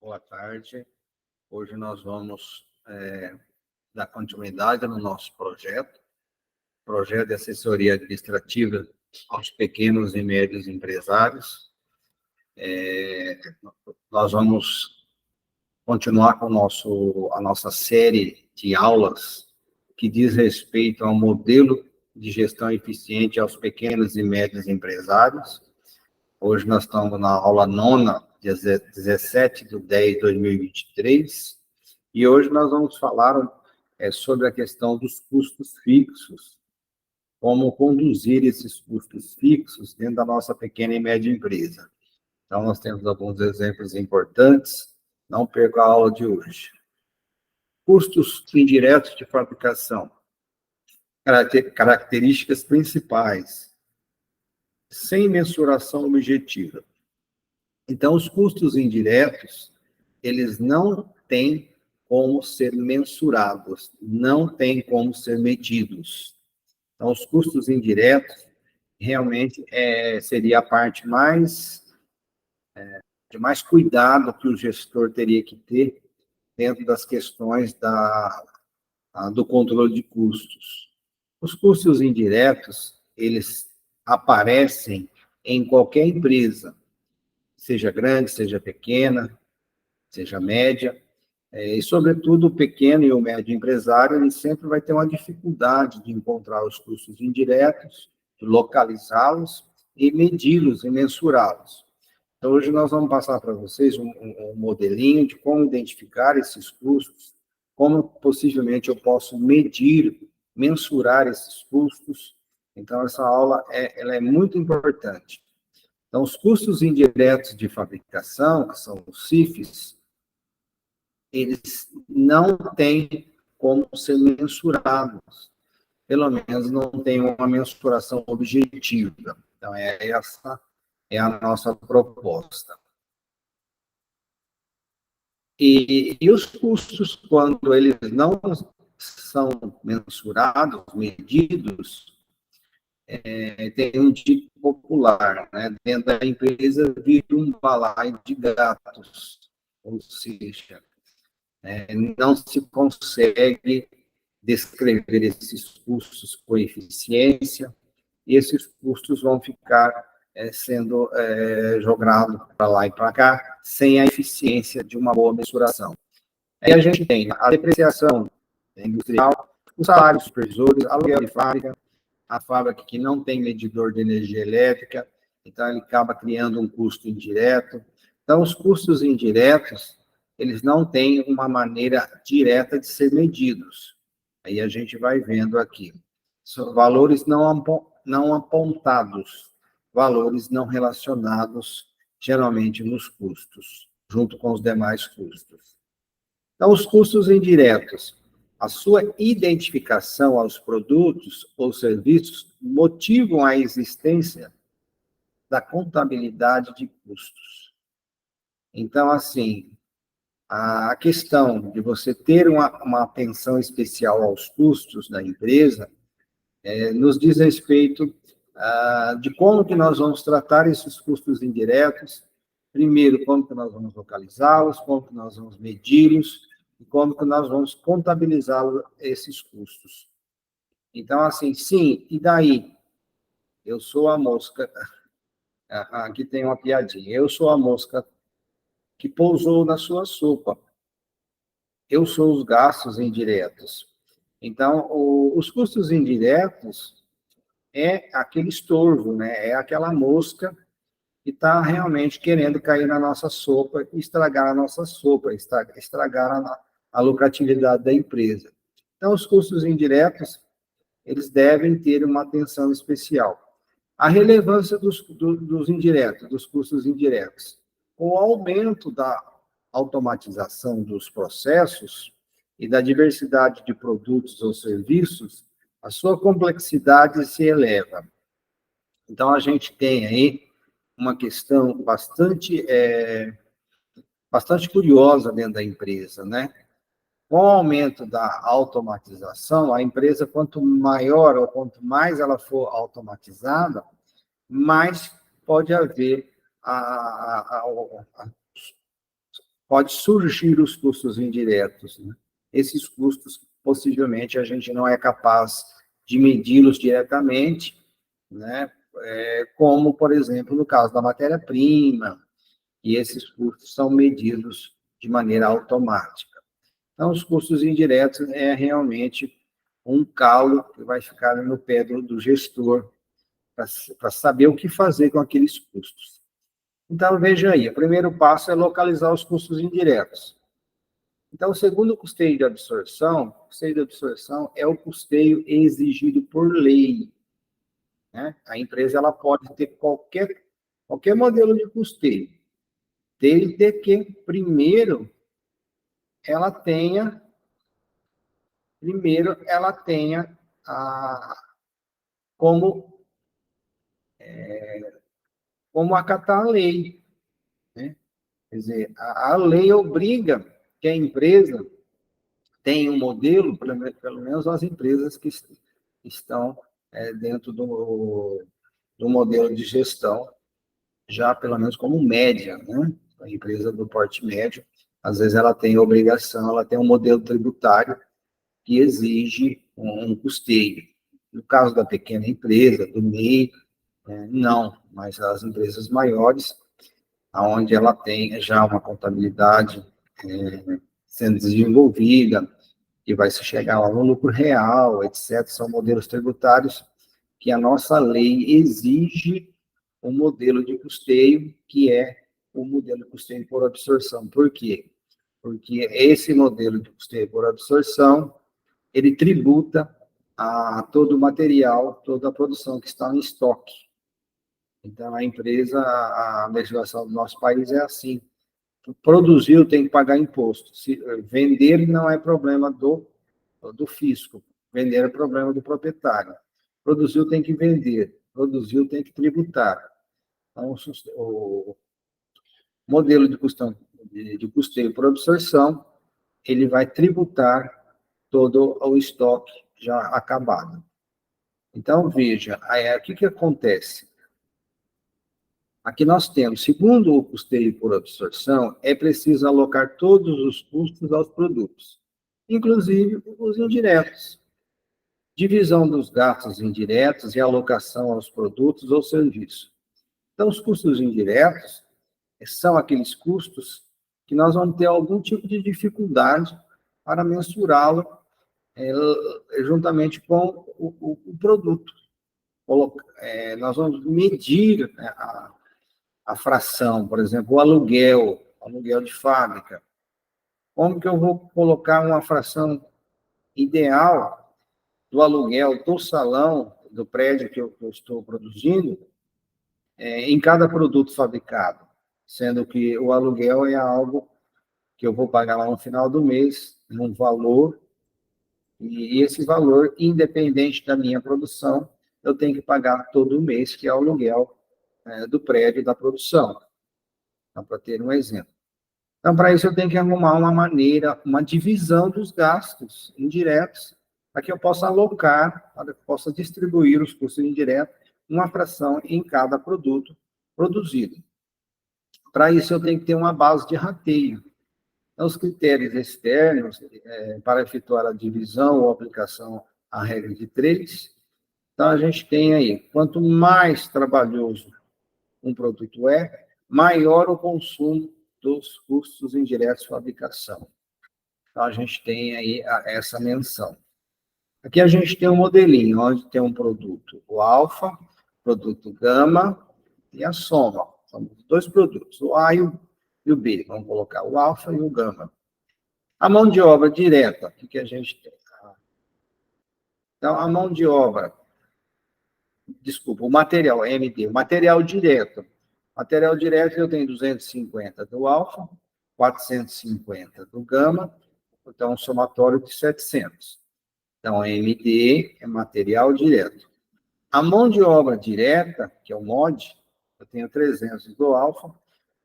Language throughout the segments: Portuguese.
Boa tarde. Hoje nós vamos dar continuidade no nosso projeto de assessoria administrativa aos pequenos e médios empresários. Nós vamos continuar com a nossa série de aulas que diz respeito ao modelo de gestão eficiente aos pequenos e médios empresários. Hoje nós estamos na aula 9ª, dia 17/10/2023, e hoje nós vamos falar sobre a questão dos custos fixos, como conduzir esses custos fixos dentro da nossa pequena e média empresa. Então, nós temos alguns exemplos importantes, não perca a aula de hoje. Custos indiretos de fabricação. Características principais. Sem mensuração objetiva. Então, os custos indiretos, eles não têm como ser mensurados, não têm como ser medidos. Então, os custos indiretos, realmente, seria a parte de mais cuidado que o gestor teria que ter dentro das questões do controle de custos. Os custos indiretos, eles aparecem em qualquer empresa, seja grande, seja pequena, seja média, e, sobretudo, o pequeno e o médio empresário, ele sempre vai ter uma dificuldade de encontrar os custos indiretos, de localizá-los e medi-los e mensurá-los. Então, hoje nós vamos passar para vocês um modelinho de como identificar esses custos, como possivelmente eu posso medir, mensurar esses custos. Então, essa aula ela é muito importante. Então, os custos indiretos de fabricação, que são os CIFs, eles não têm como ser mensurados. Pelo menos não tem uma mensuração objetiva. Então, essa é a nossa proposta. E os custos, quando eles não são mensurados, medidos, tem um dito popular, né? Dentro da empresa vive um balaio de gatos, ou seja, não se consegue descrever esses custos com eficiência, e esses custos vão ficar sendo jogados para lá e para cá, sem a eficiência de uma boa mensuração. Aí a gente tem a depreciação industrial, os salários supervisores, aluguel de fábrica, a fábrica que não tem medidor de energia elétrica, então ele acaba criando um custo indireto. Então, os custos indiretos, eles não têm uma maneira direta de ser medidos. Aí a gente vai vendo aqui. São valores não apontados, valores não relacionados, geralmente, nos custos, junto com os demais custos. Então, os custos indiretos. A sua identificação aos produtos ou serviços motivam a existência da contabilidade de custos. Então, assim, a questão de você ter uma atenção especial aos custos da empresa nos diz respeito de como que nós vamos tratar esses custos indiretos. Primeiro, como que nós vamos localizá-los, como que nós vamos medi-los, e como que nós vamos contabilizar esses custos. Então, assim, sim, e daí? Eu sou a mosca, aqui tem uma piadinha, eu sou a mosca que pousou na sua sopa. Eu sou os gastos indiretos. Então, os custos indiretos é aquele estorvo, né? É aquela mosca que está realmente querendo cair na nossa sopa e estragar a nossa sopa, estragar a lucratividade da empresa. Então, os custos indiretos, eles devem ter uma atenção especial. A relevância dos indiretos, dos custos indiretos. Com o aumento da automatização dos processos e da diversidade de produtos ou serviços, a sua complexidade se eleva. Então, a gente tem aí uma questão bastante curiosa dentro da empresa, né? Com o aumento da automatização, a empresa, quanto maior ou quanto mais ela for automatizada, mais pode haver pode surgir os custos indiretos, né? Esses custos, possivelmente, a gente não é capaz de medi-los diretamente, né? Como, por exemplo, no caso da matéria-prima, e esses custos são medidos de maneira automática. Então, os custos indiretos é realmente um calo que vai ficar no pé do gestor para saber o que fazer com aqueles custos. Então, veja aí, o primeiro passo é localizar os custos indiretos. Então, o segundo custeio de absorção, o custeio de absorção é o custeio exigido por lei, né? A empresa ela pode ter qualquer modelo de custeio, desde que primeiro ela tenha como, como acatar a lei, né? Quer dizer, a lei obriga que a empresa tenha um modelo, pelo menos as empresas que estão dentro do modelo de gestão, já pelo menos como média, né? A empresa do porte médio, às vezes ela tem obrigação, ela tem um modelo tributário que exige um custeio. No caso da pequena empresa, do MEI, não, mas as empresas maiores, onde ela tem já uma contabilidade sendo desenvolvida, que vai se chegar lá no lucro real, etc., são modelos tributários que a nossa lei exige um modelo de custeio, que é o modelo de custeio por absorção. Por quê? Porque esse modelo de custeio por absorção, ele tributa a todo o material, toda a produção que está em estoque. Então, a empresa, a legislação do nosso país é assim. Produziu, tem que pagar imposto. Se vender não é problema do fisco. Vender é problema do proprietário. Produziu, tem que vender. Produziu, tem que tributar. Então, o modelo de custeio por absorção, ele vai tributar todo o estoque já acabado. Então, veja, aí, o que acontece? Aqui nós temos, segundo o custeio por absorção, é preciso alocar todos os custos aos produtos, inclusive os indiretos. Divisão dos gastos indiretos e alocação aos produtos ou serviços. Então, os custos indiretos são aqueles custos que nós vamos ter algum tipo de dificuldade para mensurá-lo juntamente com o produto. Nós vamos medir, né, a fração, por exemplo, o aluguel de fábrica. Como que eu vou colocar uma fração ideal do aluguel do salão, do prédio que eu estou produzindo, em cada produto fabricado? Sendo que o aluguel é algo que eu vou pagar lá no final do mês, um valor, e esse valor, independente da minha produção, eu tenho que pagar todo mês, que é o aluguel do prédio da produção. Então, para ter um exemplo. Então, para isso, eu tenho que arrumar uma maneira, uma divisão dos gastos indiretos, para que eu possa alocar, para que eu possa distribuir os custos indiretos, uma fração em cada produto produzido. Para isso, eu tenho que ter uma base de rateio. Então, os critérios externos, para efetuar a divisão ou aplicação à regra de 3, então, a gente tem aí, quanto mais trabalhoso um produto maior o consumo dos custos indiretos de fabricação. Então, a gente tem aí essa menção. Aqui a gente tem um modelinho, onde tem um produto, o alfa, produto gama e a soma. São dois produtos, o A e o B. Vamos colocar o alfa e o gama. A mão de obra direta, o que a gente tem? Então, a mão de obra, desculpa, o material, MD, o material direto. Material direto eu tenho 250 do alfa, 450 do gama, então um somatório de 700. Então, MD é material direto. A mão de obra direta, que é o MOD, eu tenho 300 do alfa,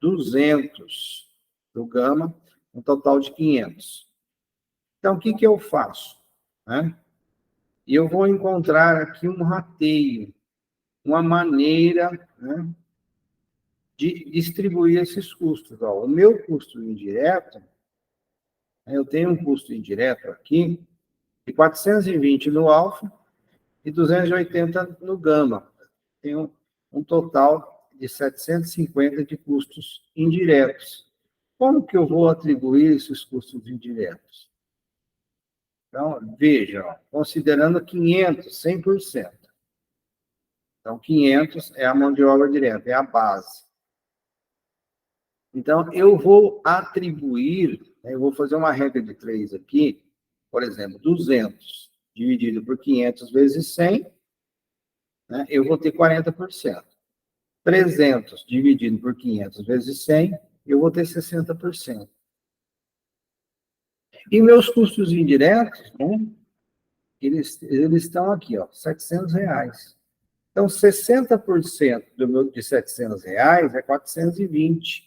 200 do gama, um total de 500. Então, o que eu faço? E eu vou encontrar aqui um rateio, uma maneira, de distribuir esses custos. Ó, o meu custo indireto, eu tenho um custo indireto aqui de 420 no alfa e 280 no gama. Tenho um total de 750 de custos indiretos. Como que eu vou atribuir esses custos indiretos? Então, veja, ó, considerando 500, 100%. Então, 500 é a mão de obra direta, é a base. Então, eu vou atribuir, eu vou fazer uma regra de 3 aqui, por exemplo, 200 dividido por 500 vezes 100, né, eu vou ter 40%. 300 dividido por 500 vezes 100, eu vou ter 60%. E meus custos indiretos, né, eles estão aqui, ó, R$ 700. Então, 60% do meu de R$ 700 é 420.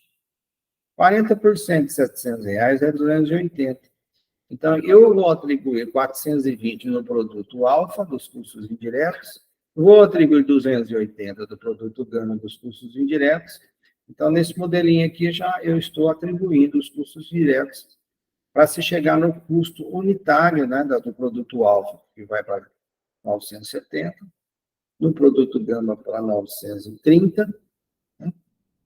40% de R$ 700 é 280. Então, eu vou atribuir 420 no produto alfa, dos custos indiretos, vou atribuir 280 do produto gama, dos custos indiretos. Então, nesse modelinho aqui, já eu estou atribuindo os custos diretos para se chegar no custo unitário, né, do produto alfa, que vai para 970, no produto gama para 930, né,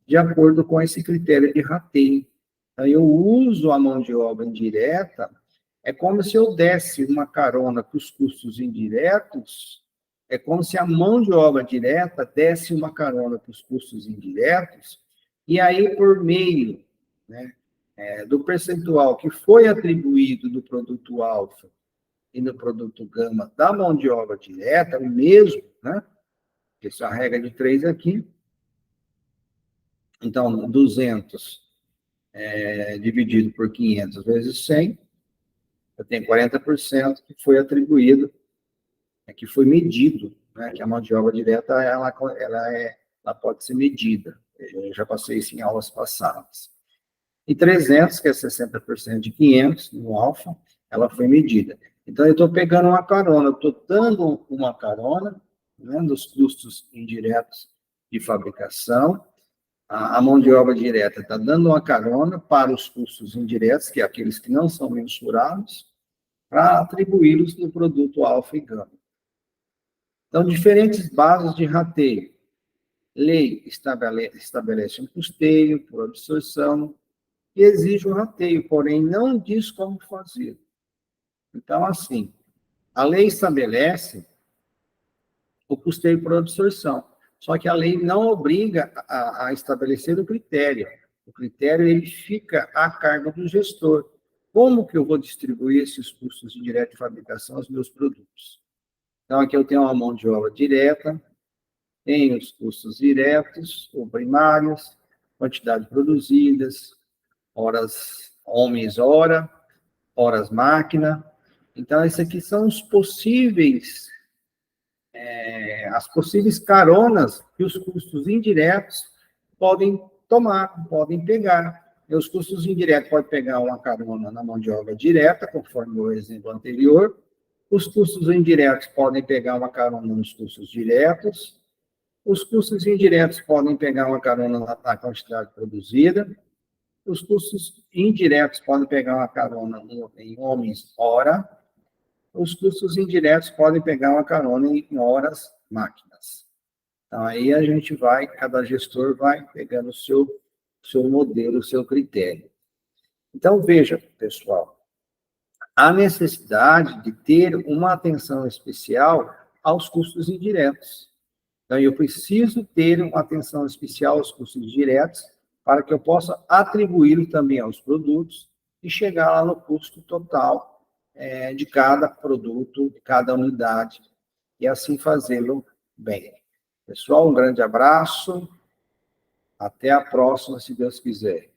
de acordo com esse critério de rateio. Então, eu uso a mão de obra indireta, é como se eu desse uma carona para os custos indiretos, é como se a mão de obra direta desse uma carona para os custos indiretos, e aí, por meio, né, do percentual que foi atribuído no produto alfa e no produto gama da mão de obra direta, o mesmo, né? Essa é a regra de 3 aqui. Então, 200 dividido por 500 vezes 100, eu tenho 40% que foi atribuído, que foi medido, né? Que a mão de obra direta, ela pode ser medida. Eu já passei isso em aulas passadas. E 300, que é 60% de 500, no alfa, ela foi medida. Então, eu estou pegando uma carona, eu estou dando uma carona, né, dos custos indiretos de fabricação, a mão de obra direta está dando uma carona para os custos indiretos, que é aqueles que não são mensurados, para atribuí-los no produto alfa e gama. Então, diferentes bases de rateio. Lei estabelece um custeio por absorção, e exige o rateio, porém não diz como fazer. Então, assim, a lei estabelece o custeio por absorção, só que a lei não obriga a estabelecer o critério. O critério ele fica a cargo do gestor. Como que eu vou distribuir esses custos indiretos de fabricação aos meus produtos? Então, aqui eu tenho uma mão de obra direta, tenho os custos diretos ou primários, quantidade produzidas, horas homens hora, horas máquina. Então, esses aqui são os possíveis, as possíveis caronas que os custos indiretos podem tomar, podem pegar. E os custos indiretos podem pegar uma carona na mão de obra direta, conforme o exemplo anterior. Os custos indiretos podem pegar uma carona nos custos diretos. Os custos indiretos podem pegar uma carona na quantidade produzida. Os custos indiretos podem pegar uma carona em homens hora. Os custos indiretos podem pegar uma carona em horas máquinas. Então, aí a gente vai, cada gestor vai pegando o seu modelo, o seu critério. Então, veja, pessoal, há necessidade de ter uma atenção especial aos custos indiretos. Então, eu preciso ter uma atenção especial aos custos diretos para que eu possa atribuí-lo também aos produtos e chegar lá no custo total de cada produto, de cada unidade, e assim fazê-lo bem. Pessoal, um grande abraço, até a próxima, se Deus quiser.